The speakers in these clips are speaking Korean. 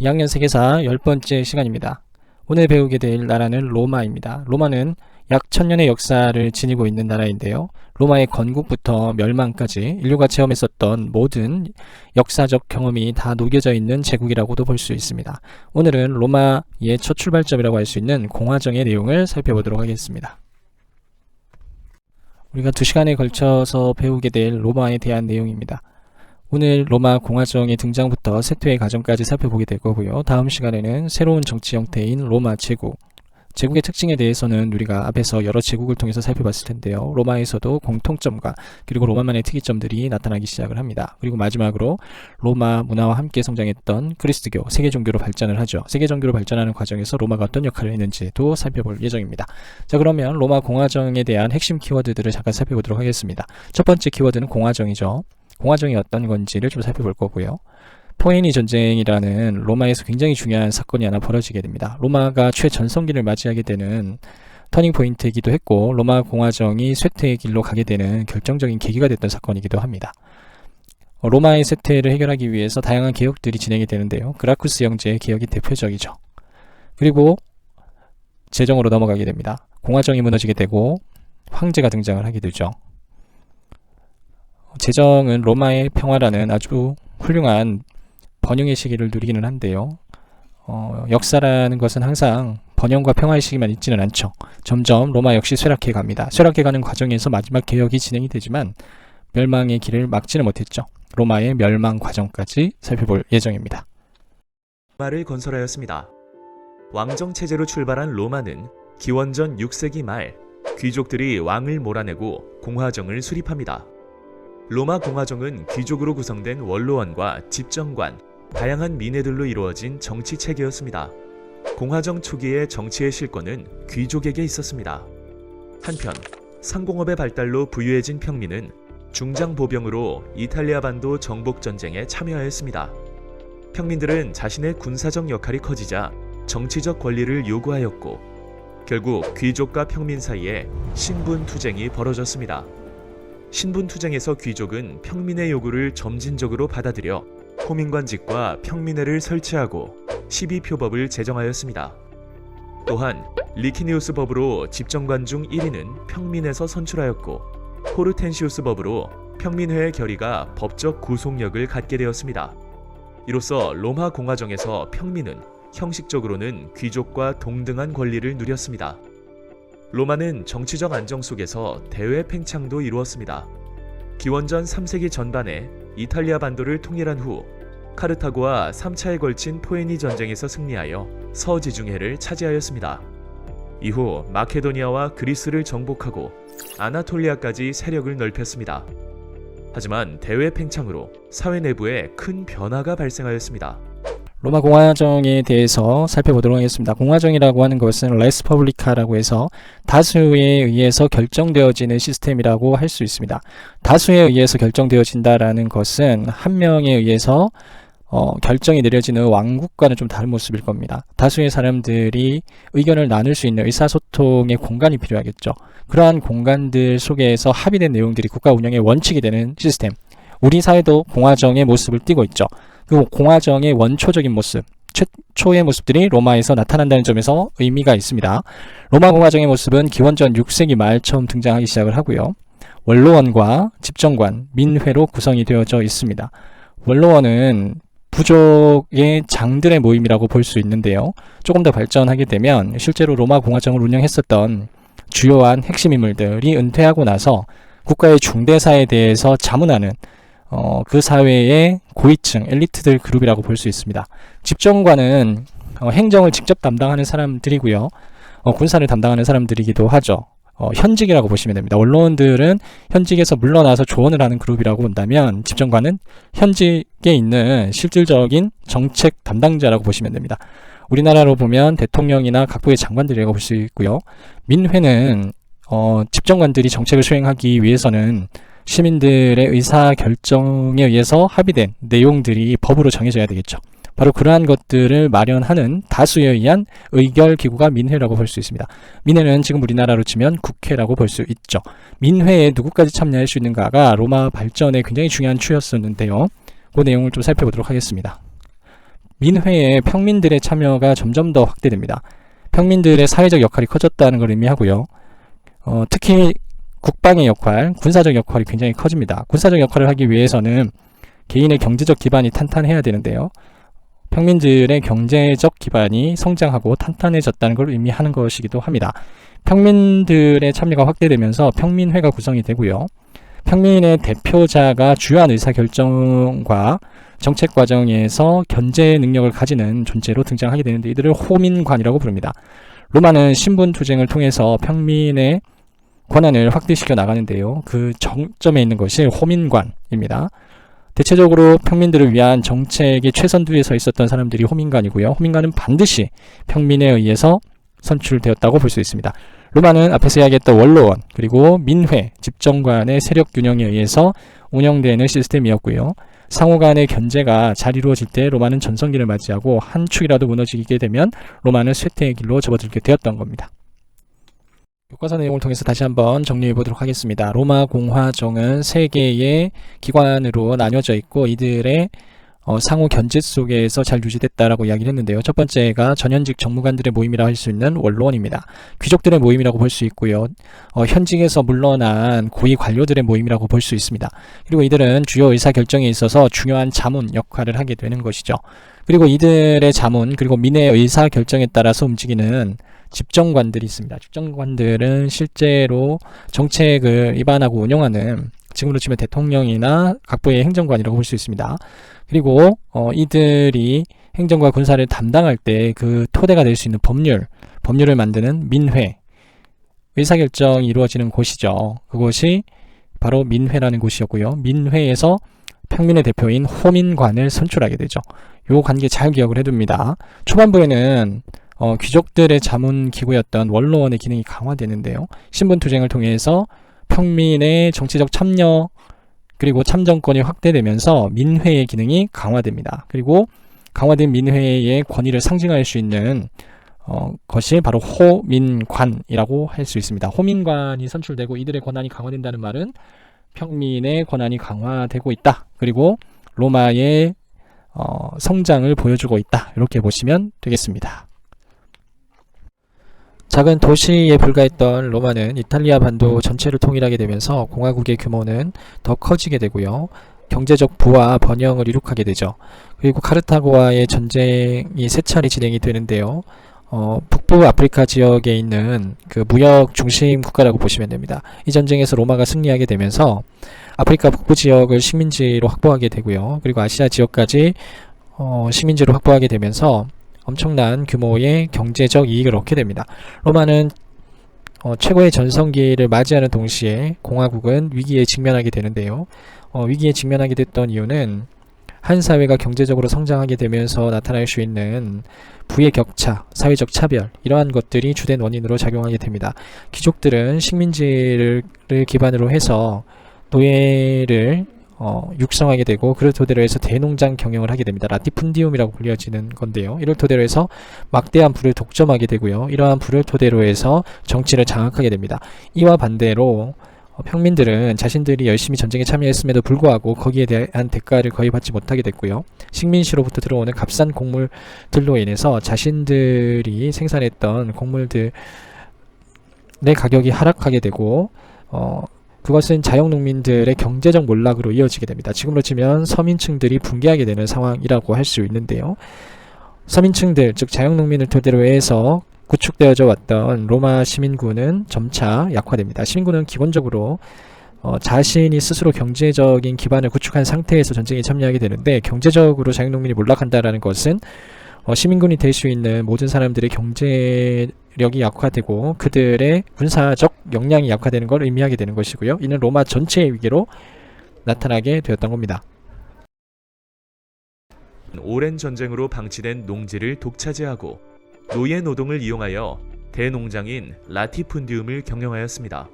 2학년 세계사 10번째 시간입니다. 오늘 배우게 될 나라는 로마입니다. 로마는 약 1000년의 역사를 지니고 있는 나라인데요. 로마의 건국부터 멸망까지 인류가 체험했었던 모든 역사적 경험이 다 녹여져 있는 제국이라고도 볼 수 있습니다. 오늘은 로마의 첫 출발점이라고 할 수 있는 공화정의 내용을 살펴보도록 하겠습니다. 우리가 2시간에 걸쳐서 배우게 될 로마에 대한 내용입니다. 오늘 로마 공화정의 등장부터 쇠퇴의 과정까지 살펴보게 될 거고요. 다음 시간에는 새로운 정치 형태인 로마 제국, 제국의 특징에 대해서는 우리가 앞에서 여러 제국을 통해서 살펴봤을 텐데요. 로마에서도 공통점과 그리고 로마만의 특이점들이 나타나기 시작을 합니다. 그리고 마지막으로 로마 문화와 함께 성장했던 그리스도교, 세계 종교로 발전을 하죠. 세계 종교로 발전하는 과정에서 로마가 어떤 역할을 했는지도 살펴볼 예정입니다. 자, 그러면 로마 공화정에 대한 핵심 키워드들을 잠깐 살펴보도록 하겠습니다. 첫 번째 키워드는 공화정이죠. 공화정이 어떤 건지를 좀 살펴볼 거고요. 포에니 전쟁이라는 로마에서 굉장히 중요한 사건이 하나 벌어지게 됩니다. 로마가 최전성기를 맞이하게 되는 터닝 포인트이기도 했고, 로마 공화정이 쇠퇴의 길로 가게 되는 결정적인 계기가 됐던 사건이기도 합니다. 로마의 쇠퇴를 해결하기 위해서 다양한 개혁들이 진행이 되는데요. 그라쿠스 형제의 개혁이 대표적이죠. 그리고 제정으로 넘어가게 됩니다. 공화정이 무너지게 되고 황제가 등장을 하게 되죠. 제정은 로마의 평화라는 아주 훌륭한 번영의 시기를 누리기는 한데요. 역사라는 것은 항상 번영과 평화의 시기만 있지는 않죠. 점점 로마 역시 쇠락해 갑니다. 쇠락해가는 과정에서 마지막 개혁이 진행이 되지만 멸망의 길을 막지는 못했죠. 로마의 멸망 과정까지 살펴볼 예정입니다. 로마를 건설하였습니다. 왕정 체제로 출발한 로마는 기원전 6세기 말 귀족들이 왕을 몰아내고 공화정을 수립합니다. 로마 공화정은 귀족으로 구성된 원로원과 집정관, 다양한 민회들로 이루어진 정치 체계였습니다. 공화정 초기의 정치의 실권은 귀족에게 있었습니다. 한편 상공업의 발달로 부유해진 평민은 중장보병으로 이탈리아 반도 정복 전쟁에 참여하였습니다. 평민들은 자신의 군사적 역할이 커지자 정치적 권리를 요구하였고, 결국 귀족과 평민 사이에 신분투쟁이 벌어졌습니다. 신분투쟁에서 귀족은 평민의 요구를 점진적으로 받아들여 호민관직과 평민회를 설치하고 12표법을 제정하였습니다. 또한 리키니우스 법으로 집정관 중 1위는 평민에서 선출하였고, 호르텐시우스 법으로 평민회의 결의가 법적 구속력을 갖게 되었습니다. 이로써 로마 공화정에서 평민은 형식적으로는 귀족과 동등한 권리를 누렸습니다. 로마는 정치적 안정 속에서 대외 팽창도 이루었습니다. 기원전 3세기 전반에 이탈리아 반도를 통일한 후 카르타고와 3차에 걸친 포에니 전쟁에서 승리하여 서지중해를 차지하였습니다. 이후 마케도니아와 그리스를 정복하고 아나톨리아까지 세력을 넓혔습니다. 하지만 대외 팽창으로 사회 내부에 큰 변화가 발생하였습니다. 로마 공화정에 대해서 살펴보도록 하겠습니다. 공화정이라고 하는 것은 레스퍼블리카라고 해서 다수에 의해서 결정되어지는 시스템이라고 할 수 있습니다. 다수에 의해서 결정되어진다라는 것은 한 명에 의해서 결정이 내려지는 왕국과는 좀 다른 모습일 겁니다. 다수의 사람들이 의견을 나눌 수 있는 의사소통의 공간이 필요하겠죠. 그러한 공간들 속에서 합의된 내용들이 국가 운영의 원칙이 되는 시스템. 우리 사회도 공화정의 모습을 띠고 있죠. 그 공화정의 원초적인 모습, 최초의 모습들이 로마에서 나타난다는 점에서 의미가 있습니다. 로마 공화정의 모습은 기원전 6세기 말 처음 등장하기 시작을 하고요. 원로원과 집정관, 민회로 구성이 되어져 있습니다. 원로원은 부족의 장들의 모임이라고 볼 수 있는데요. 조금 더 발전하게 되면 실제로 로마 공화정을 운영했었던 주요한 핵심 인물들이 은퇴하고 나서 국가의 중대사에 대해서 자문하는 그 사회의 고위층, 엘리트들 그룹이라고 볼 수 있습니다. 집정관은 행정을 직접 담당하는 사람들이고요. 군사를 담당하는 사람들이기도 하죠. 현직이라고 보시면 됩니다. 원로원들은 현직에서 물러나서 조언을 하는 그룹이라고 본다면, 집정관은 현직에 있는 실질적인 정책 담당자라고 보시면 됩니다. 우리나라로 보면 대통령이나 각부의 장관들이라고 볼 수 있고요. 민회는 집정관들이 정책을 수행하기 위해서는 시민들의 의사결정에 의해서 합의된 내용들이 법으로 정해져야 되겠죠. 바로 그러한 것들을 마련하는 다수에 의한 의결기구가 민회라고 볼 수 있습니다. 민회는 지금 우리나라로 치면 국회라고 볼 수 있죠. 민회에 누구까지 참여할 수 있는가가 로마 발전에 굉장히 중요한 추였었는데요. 그 내용을 좀 살펴보도록 하겠습니다. 민회에 평민들의 참여가 점점 더 확대됩니다. 평민들의 사회적 역할이 커졌다는 걸 의미하고요. 특히 국방의 역할, 군사적 역할이 굉장히 커집니다. 군사적 역할을 하기 위해서는 개인의 경제적 기반이 탄탄해야 되는데요. 평민들의 경제적 기반이 성장하고 탄탄해졌다는 걸 의미하는 것이기도 합니다. 평민들의 참여가 확대되면서 평민회가 구성이 되고요. 평민의 대표자가 주요한 의사결정과 정책 과정에서 견제 능력을 가지는 존재로 등장하게 되는데 이들을 호민관이라고 부릅니다. 로마는 신분 투쟁을 통해서 평민의 권한을 확대시켜 나가는데요. 그 정점에 있는 것이 호민관입니다. 대체적으로 평민들을 위한 정책의 최선두에 서 있었던 사람들이 호민관이고요. 호민관은 반드시 평민에 의해서 선출되었다고 볼 수 있습니다. 로마는 앞에서 이야기했던 원로원 그리고 민회, 집정관의 세력 균형에 의해서 운영되는 시스템이었고요. 상호 간의 견제가 잘 이루어질 때 로마는 전성기를 맞이하고 한 축이라도 무너지게 되면 로마는 쇠퇴의 길로 접어들게 되었던 겁니다. 교과서 내용을 통해서 다시 한번 정리해 보도록 하겠습니다. 로마 공화정은 세 개의 기관으로 나뉘어져 있고 이들의 상호 견제 속에서 잘 유지됐다라고 이야기를 했는데요. 첫 번째가 전현직 정무관들의 모임이라 할 수 있는 원로원입니다. 귀족들의 모임이라고 볼 수 있고요. 현직에서 물러난 고위 관료들의 모임이라고 볼 수 있습니다. 그리고 이들은 주요 의사결정에 있어서 중요한 자문 역할을 하게 되는 것이죠. 그리고 이들의 자문 그리고 민의 의사결정에 따라서 움직이는 집정관들이 있습니다. 집정관들은 실제로 정책을 입안하고 운영하는 지금으로 치면 대통령이나 각부의 행정관이라고 볼 수 있습니다. 그리고 이들이 행정과 군사를 담당할 때 그 토대가 될 수 있는 법률을 만드는 민회, 의사결정이 이루어지는 곳이죠. 그곳이 바로 민회라는 곳이었고요. 민회에서 평민의 대표인 호민관을 선출하게 되죠. 요 관계 잘 기억을 해둡니다. 초반부에는 귀족들의 자문기구였던 원로원의 기능이 강화되는데요. 신분투쟁을 통해서 평민의 정치적 참여 그리고 참정권이 확대되면서 민회의 기능이 강화됩니다. 그리고 강화된 민회의 권위를 상징할 수 있는 것이 바로 호민관이라고 할 수 있습니다. 호민관이 선출되고 이들의 권한이 강화된다는 말은 평민의 권한이 강화되고 있다. 그리고 로마의 성장을 보여주고 있다. 이렇게 보시면 되겠습니다. 작은 도시에 불과했던 로마는 이탈리아 반도 전체를 통일하게 되면서 공화국의 규모는 더 커지게 되고요. 경제적 부와 번영을 이룩하게 되죠. 그리고 카르타고와의 전쟁이 세 차례 진행이 되는데요. 북부 아프리카 지역에 있는 그 무역 중심 국가라고 보시면 됩니다. 이 전쟁에서 로마가 승리하게 되면서 아프리카 북부 지역을 식민지로 확보하게 되고요. 그리고 아시아 지역까지 식민지로 확보하게 되면서 엄청난 규모의 경제적 이익을 얻게 됩니다. 로마는 최고의 전성기를 맞이하는 동시에 공화국은 위기에 직면하게 되는데요. 위기에 직면하게 됐던 이유는 한 사회가 경제적으로 성장하게 되면서 나타날 수 있는 부의 격차, 사회적 차별 이러한 것들이 주된 원인으로 작용하게 됩니다. 귀족들은 식민지를 기반으로 해서 노예를 육성하게 되고 그를 토대로 해서 대농장 경영을 하게 됩니다. 라티푼디움이라고 불려지는 건데요. 이를 토대로 해서 막대한 부를 독점하게 되고요. 이러한 부를 토대로 해서 정치를 장악하게 됩니다. 이와 반대로 평민들은 자신들이 열심히 전쟁에 참여했음에도 불구하고 거기에 대한 대가를 거의 받지 못하게 됐고요. 식민시로부터 들어오는 값싼 곡물들로 인해서 자신들이 생산했던 곡물들의 가격이 하락하게 되고 그것은 자영농민들의 경제적 몰락으로 이어지게 됩니다. 지금으로 치면 서민층들이 붕괴하게 되는 상황이라고 할 수 있는데요. 서민층들, 즉 자영농민을 토대로 해서 구축되어져 왔던 로마 시민군은 점차 약화됩니다. 시민군은 기본적으로 자신이 스스로 경제적인 기반을 구축한 상태에서 전쟁에 참여하게 되는데 경제적으로 자영농민이 몰락한다는 것은 시민군이 될 수 있는 모든 사람들의 경제력이 약화되고 그들의 군사적 역량이 약화되는 걸 의미하게 되는 것이고요. 이는 로마 전체의 위기로 나타나게 되었던 겁니다. 오랜 전쟁으로 방치된 농지를 독차지하고 노예 노동을 이용하여 대농장인 라티푼디움을 경영하였습니다.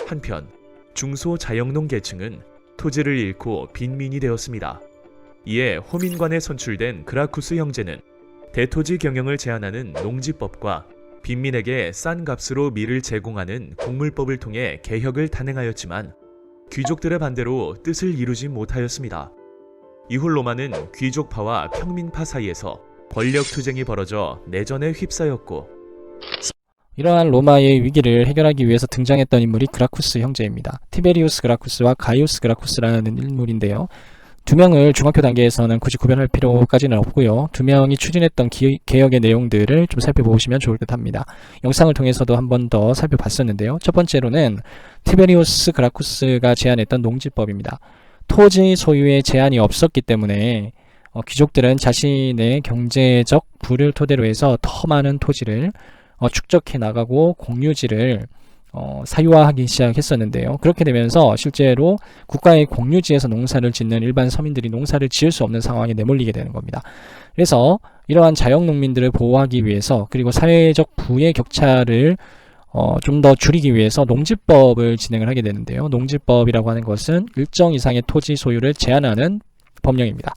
한편 중소 자영농 계층은 토지를 잃고 빈민이 되었습니다. 이에 호민관에 선출된 그라쿠스 형제는 대토지 경영을 제한하는 농지법과 빈민에게 싼 값으로 밀을 제공하는 곡물법을 통해 개혁을 단행하였지만 귀족들의 반대로 뜻을 이루지 못하였습니다. 이후 로마는 귀족파와 평민파 사이에서 권력 투쟁이 벌어져 내전에 휩싸였고 이러한 로마의 위기를 해결하기 위해서 등장했던 인물이 그라쿠스 형제입니다. 티베리우스 그라쿠스와 가이우스 그라쿠스라는 인물인데요. 두 명을 중학교 단계에서는 굳이 구별할 필요까지는 없고요. 두 명이 추진했던 개혁의 내용들을 좀 살펴보시면 좋을 듯 합니다. 영상을 통해서도 한 번 더 살펴봤었는데요. 첫 번째로는 티베리우스 그라쿠스가 제안했던 농지법입니다. 토지 소유에 제한이 없었기 때문에 귀족들은 자신의 경제적 부를 토대로 해서 더 많은 토지를 축적해 나가고 공유지를 사유화하기 시작했었는데요. 그렇게 되면서 실제로 국가의 공유지에서 농사를 짓는 일반 서민들이 농사를 지을 수 없는 상황에 내몰리게 되는 겁니다. 그래서 이러한 자영농민들을 보호하기 위해서 그리고 사회적 부의 격차를 좀 더 줄이기 위해서 농지법을 진행을 하게 되는데요. 농지법이라고 하는 것은 일정 이상의 토지 소유를 제한하는 법령입니다.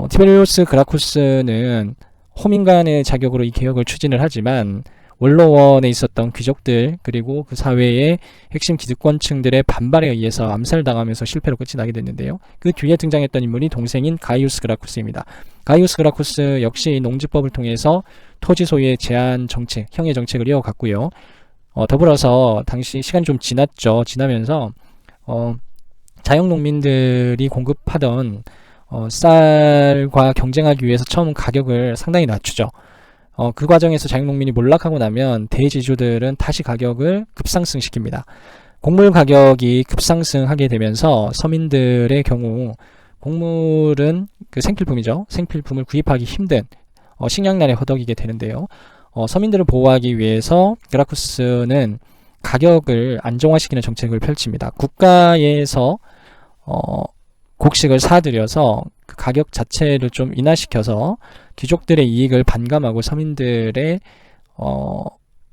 티베리우스 그라쿠스는 호민간의 자격으로 이 개혁을 추진을 하지만 원로원에 있었던 귀족들 그리고 그 사회의 핵심 기득권층들의 반발에 의해서 암살당하면서 실패로 끝이 나게 됐는데요. 그 뒤에 등장했던 인물이 동생인 가이우스 그라쿠스입니다. 가이우스 그라쿠스 역시 농지법을 통해서 토지 소유의 제한 정책, 형의 정책을 이어갔고요. 더불어서 당시 시간이 좀 지나면서 자영농민들이 공급하던 쌀과 경쟁하기 위해서 처음 가격을 상당히 낮추죠. 그 과정에서 자영농민이 몰락하고 나면 대지주들은 다시 가격을 급상승시킵니다. 곡물 가격이 급상승하게 되면서 서민들의 경우 곡물은 그 생필품이죠. 생필품을 구입하기 힘든 식량난에 허덕이게 되는데요. 서민들을 보호하기 위해서 그라쿠스는 가격을 안정화시키는 정책을 펼칩니다. 국가에서 곡식을 사들여서 그 가격 자체를 좀 인하시켜서 귀족들의 이익을 반감하고 서민들의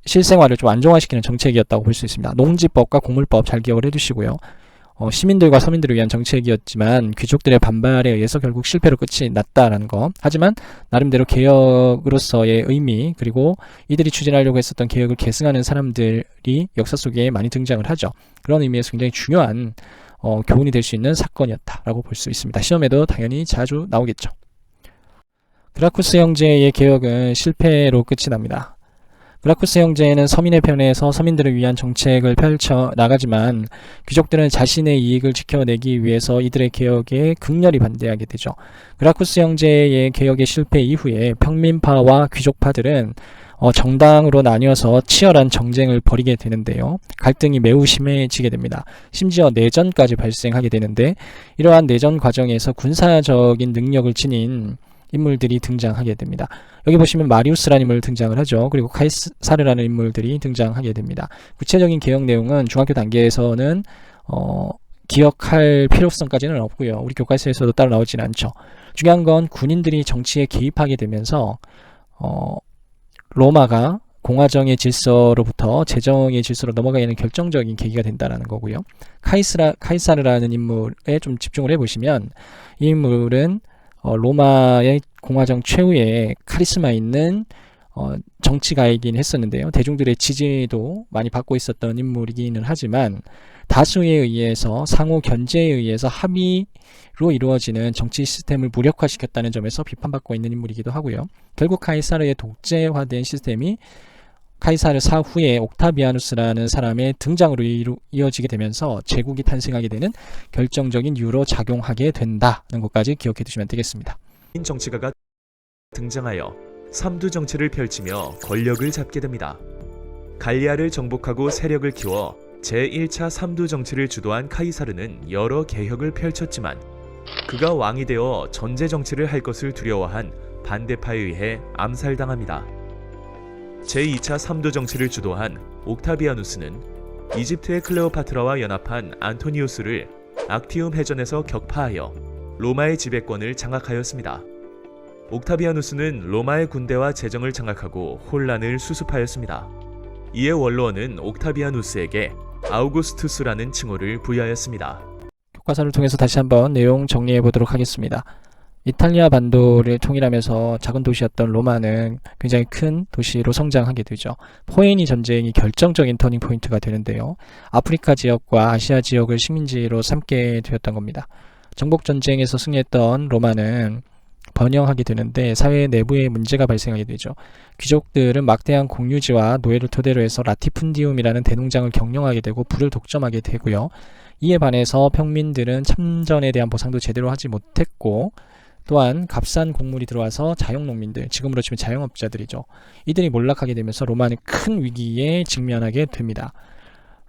실생활을 좀 안정화시키는 정책이었다고 볼 수 있습니다. 농지법과 곡물법 잘 기억을 해두시고요. 시민들과 서민들을 위한 정책이었지만 귀족들의 반발에 의해서 결국 실패로 끝이 났다라는 거. 하지만 나름대로 개혁으로서의 의미 그리고 이들이 추진하려고 했었던 개혁을 계승하는 사람들이 역사 속에 많이 등장을 하죠. 그런 의미에서 굉장히 중요한 교훈이 될 수 있는 사건이었다라고 볼 수 있습니다. 시험에도 당연히 자주 나오겠죠. 그라쿠스 형제의 개혁은 실패로 끝이 납니다. 그라쿠스 형제는 서민의 편에서 서민들을 위한 정책을 펼쳐 나가지만 귀족들은 자신의 이익을 지켜내기 위해서 이들의 개혁에 극렬히 반대하게 되죠. 그라쿠스 형제의 개혁의 실패 이후에 평민파와 귀족파들은 정당으로 나뉘어서 치열한 정쟁을 벌이게 되는데요. 갈등이 매우 심해지게 됩니다. 심지어 내전까지 발생하게 되는데 이러한 내전 과정에서 군사적인 능력을 지닌 인물들이 등장하게 됩니다. 여기 보시면 마리우스라는 인물 등장을 하죠. 그리고 카이사르라는 인물들이 등장하게 됩니다. 구체적인 개혁 내용은 중학교 단계에서는 기억할 필요성까지는 없고요. 우리 교과서에서도 따로 나오지는 않죠. 중요한 건 군인들이 정치에 개입하게 되면서 로마가 공화정의 질서로부터 제정의 질서로 넘어가는 결정적인 계기가 된다는 거고요. 카이사르라는 인물에 좀 집중을 해보시면 이 인물은 로마의 공화정 최후의 카리스마 있는 정치가이긴 했었는데요. 대중들의 지지도 많이 받고 있었던 인물이기는 하지만 다수에 의해서 상호 견제에 의해서 합의로 이루어지는 정치 시스템을 무력화시켰다는 점에서 비판받고 있는 인물이기도 하고요. 결국 카이사르의 독재화된 시스템이 카이사르 사후에 옥타비아누스라는 사람의 등장으로 이어지게 되면서 제국이 탄생하게 되는 결정적인 이유로 작용하게 된다는 것까지 기억해 두시면 되겠습니다. 정치가가 등장하여 삼두 정치를 펼치며 권력을 잡게 됩니다. 갈리아를 정복하고 세력을 키워 제1차 삼두 정치를 주도한 카이사르는 여러 개혁을 펼쳤지만 그가 왕이 되어 전제 정치를 할 것을 두려워한 반대파에 의해 암살당합니다. 제2차 삼두 정치를 주도한 옥타비아누스는 이집트의 클레오파트라와 연합한 안토니우스를 악티움 해전에서 격파하여 로마의 지배권을 장악하였습니다. 옥타비아누스는 로마의 군대와 재정을 장악하고 혼란을 수습하였습니다. 이에 원로원은 옥타비아누스에게 아우구스투스라는 칭호를 부여하였습니다. 교과서를 통해서 다시 한번 내용 정리해 보도록 하겠습니다. 이탈리아 반도를 통일하면서 작은 도시였던 로마는 굉장히 큰 도시로 성장하게 되죠. 포에니 전쟁이 결정적인 터닝 포인트가 되는데요. 아프리카 지역과 아시아 지역을 식민지로 삼게 되었던 겁니다. 정복전쟁에서 승리했던 로마는 번영하게 되는데 사회 내부에 문제가 발생하게 되죠. 귀족들은 막대한 공유지와 노예를 토대로 해서 라티푼디움이라는 대농장을 경영하게 되고 부를 독점하게 되고요. 이에 반해서 평민들은 참전에 대한 보상도 제대로 하지 못했고, 또한 값싼 곡물이 들어와서 자영농민들, 지금으로 치면 자영업자들이죠. 이들이 몰락하게 되면서 로마는 큰 위기에 직면하게 됩니다.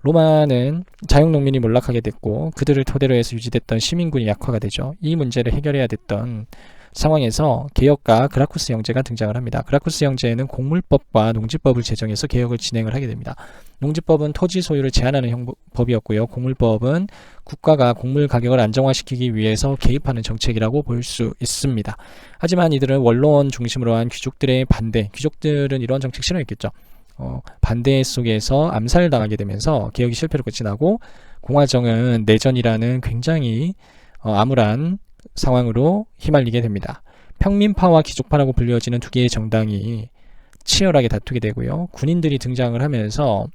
로마는 자영농민이 몰락하게 됐고 그들을 토대로 해서 유지됐던 시민군이 약화가 되죠. 이 문제를 해결해야 됐던 상황에서 개혁가 그라쿠스 형제가 등장을 합니다. 그라쿠스 형제는 곡물법과 농지법을 제정해서 개혁을 진행을 하게 됩니다. 농지법은 토지 소유를 제한하는 법이었고요. 곡물법은 국가가 곡물 가격을 안정화시키기 위해서 개입하는 정책이라고 볼 수 있습니다. 하지만 이들은 원로원 중심으로 한 귀족들의 반대, 귀족들은 이런 정책 싫어했겠죠. 반대 속에서 암살당하게 되면서 개혁이 실패로 끝이 나고 공화정은 내전이라는 굉장히 암울한 상황으로 휘말리게 됩니다. 평민파와 귀족파라고 불려지는 두 개의 정당이 치열하게 다투게 되고요. 군인들이 등장을 하면서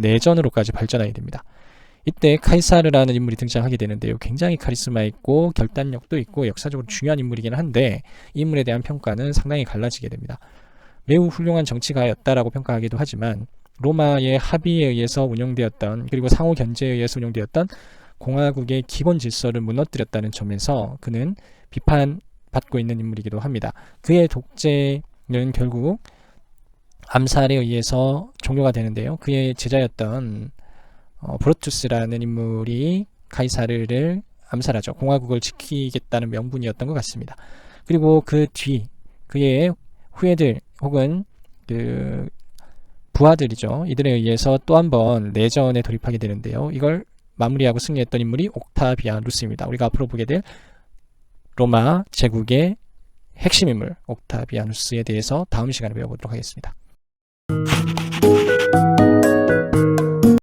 내전으로까지 발전하게 됩니다. 이때 카이사르라는 인물이 등장하게 되는데요. 굉장히 카리스마 있고 결단력도 있고 역사적으로 중요한 인물이긴 한데 이 인물에 대한 평가는 상당히 갈라지게 됩니다. 매우 훌륭한 정치가였다라고 평가하기도 하지만 로마의 합의에 의해서 운영되었던, 그리고 상호 견제에 의해서 운영되었던 공화국의 기본 질서를 무너뜨렸다는 점에서 그는 비판받고 있는 인물이기도 합니다. 그의 독재는 결국 암살에 의해서 종료가 되는데요. 그의 제자였던 브루투스라는 인물이 카이사르를 암살하죠. 공화국을 지키겠다는 명분이었던 것 같습니다. 그리고 그 뒤 그의 후예들 혹은 그 부하들이죠. 이들에 의해서 또 한 번 내전에 돌입하게 되는데요. 이걸 마무리하고 승리했던 인물이 옥타비아누스입니다. 우리가 앞으로 보게 될 로마 제국의 핵심 인물 옥타비아누스에 대해서 다음 시간에 배워보도록 하겠습니다.